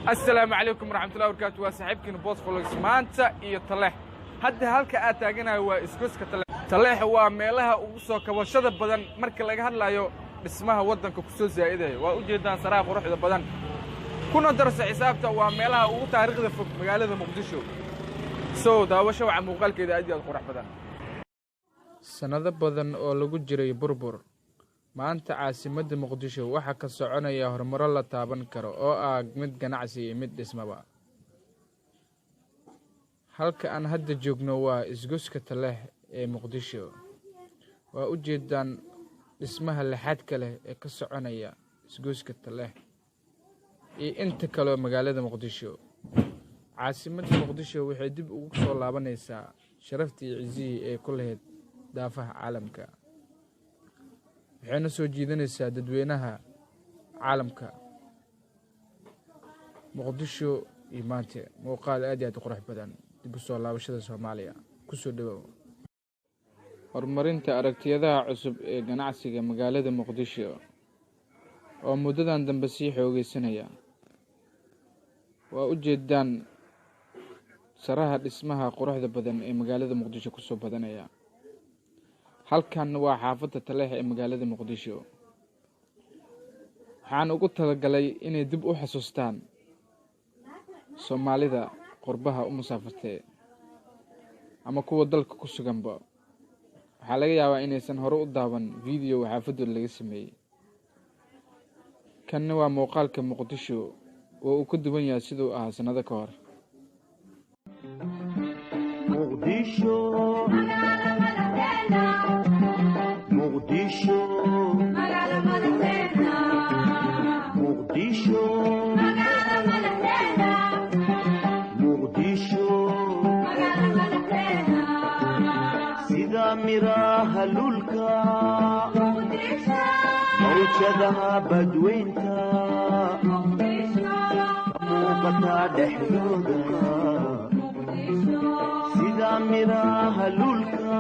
السلام عليكم ورحمة الله وبركاته وصاحبكم بوس فلوكس maanta iyo Taleex hadda halka aad taaganahay waa isgoyska Taleex waa meelaha ugu soo kabashada badan marka laga hadlayo dhismaha wadanka ku soo zaa'iday waa u jeedaan saraha quruxda badan kuna darsa xisaabta waa meelaha ugu taariikhda fog magaalada Muqdisho soo daawasho waxa muuqaalkeeda aad iyo aad qurux badan sanado badan oo lagu jiray burbur maanta caasimadda Muqdisho waxa ka soconaya horumar la taaban karo oo ah mid ganacsi iyo mid dhismaba halka aan hadda joogno waa isgoyska Taleex ee Muqdisho waa u jeedaan dhismaha laxad kale ee ka soconaya isgoyska Taleex iyo inta kale magaalada Muqdisho caasimadda Muqdisho waxay dib ugu soo laabanaysaa sharaftii ciisii ee ku lahayd daafaha caalamka waxayna soo jiidanaysaa dadweynaha caalamka Muqdisho iyo maanta muuqaal aad iyo aad qurux badan dib u soo laabashada Soomaaliya ku soo dhawow horumarinta aragtiyada cusub ee ganacsiga magaalada Muqdisho oo muddadan dambe sii xoogaysanaya waa u jeedaan saraha dhismaha quruxda badan ee magaalada Muqdisho ku soo badanaya halkan waa xaafadda Taleex ee magaalada Muqdisho waxaan ugu talagalay inay dib u xasuustaan Soomaalida qurbaha u musaafartay ama kuwa dalka ku suganba waxa laga yaabaa inaysan hore u daawan video xaafadda laga sameeyay kan waa muuqaalka Muqdisho oo uu ka duwan yahay sidoo ah sanado ka hor Muqdisho Muqdisho magala madaxeena Muqdisho magala madaxeena Muqdisho magala madaxeena sida miraha lulka Muqdisho mawjadaha badweynta Muqdisho muuqata dhexdooda Muqdisho sida miraha lulka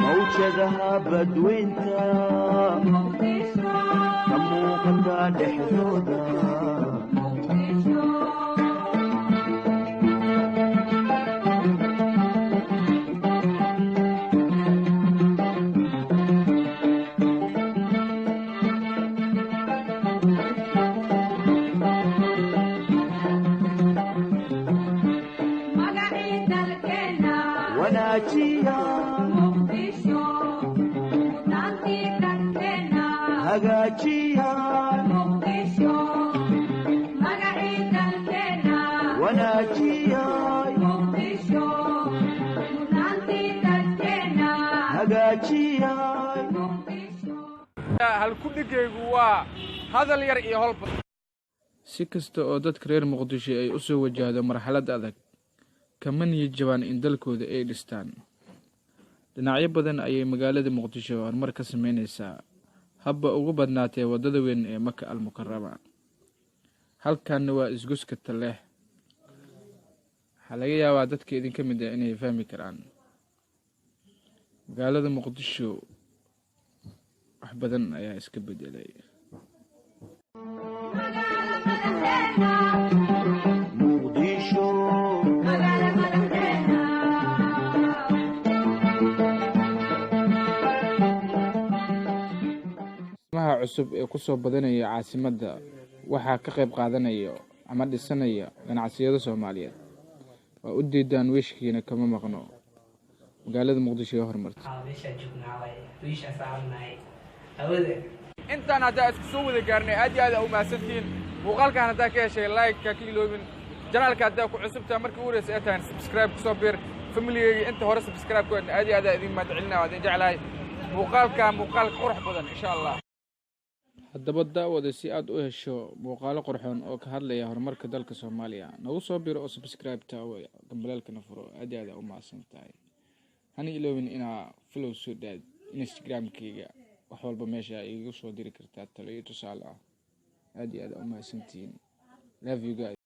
موجدها بدوينتا مقدشو كموقتا دحدودا مقدشو مقعيد الكنا وناجيا هجاجيا مقدشو مقعيد الكنا وناجيا مقدشو نانتي الكنا هجاجيا مقدشو هل كدغيغو waa hadal yar iyo holba si kasta oo dadka reer Muqdisho ay u soo wajahdo marxalad adag kaman jabaan in dalkooda ay dhistaan dhinacyo badan ayay magaalada Muqdisho horumar ka sameynaysaa habba ugu badnaatay wadada weyn ee Maka al-Mukarrama halkan waa isgoyska Taleex laga yaabaa dadka idin ka mid ah inay fahmi karaan magaalada Muqdisho wax badan ayaa iska bedelay Muqdisho cusub ee ku soo badanaya caasimadda waxa ka qayb qaadanaya ama dhisanaya ganacsiyada Soomaaliyeed waa u diidaan weeshkiina kama maqno magaalada Muqdisho ee horumartay intaan hadda isku soo wada gaarnay aad iyo aad u maasantiin muuqaalkan hadda ka heshay like ka kiiloobin channelka hadda ku cusubta markii ugu horeysay aad subscribe ku soo bir family inta hore subscribe ku aad iyo aad idin ma jeclina waad jeclahay muuqaal qurux badan insha Allah haddaba daawada si aad u hesho muuqaalo qurxoon oo ka hadlaya horumarka dalka Soomaaliya nagu soo biro oo subscribe taawo dambalaalkana furo aad iyo aad u maasantahay hani iloobin ina follow soo daad Instagram-kayga wax walba meesha igu soo diri kartaa talo iyo tusaale aad iyo aad u maasantiin Love you guys.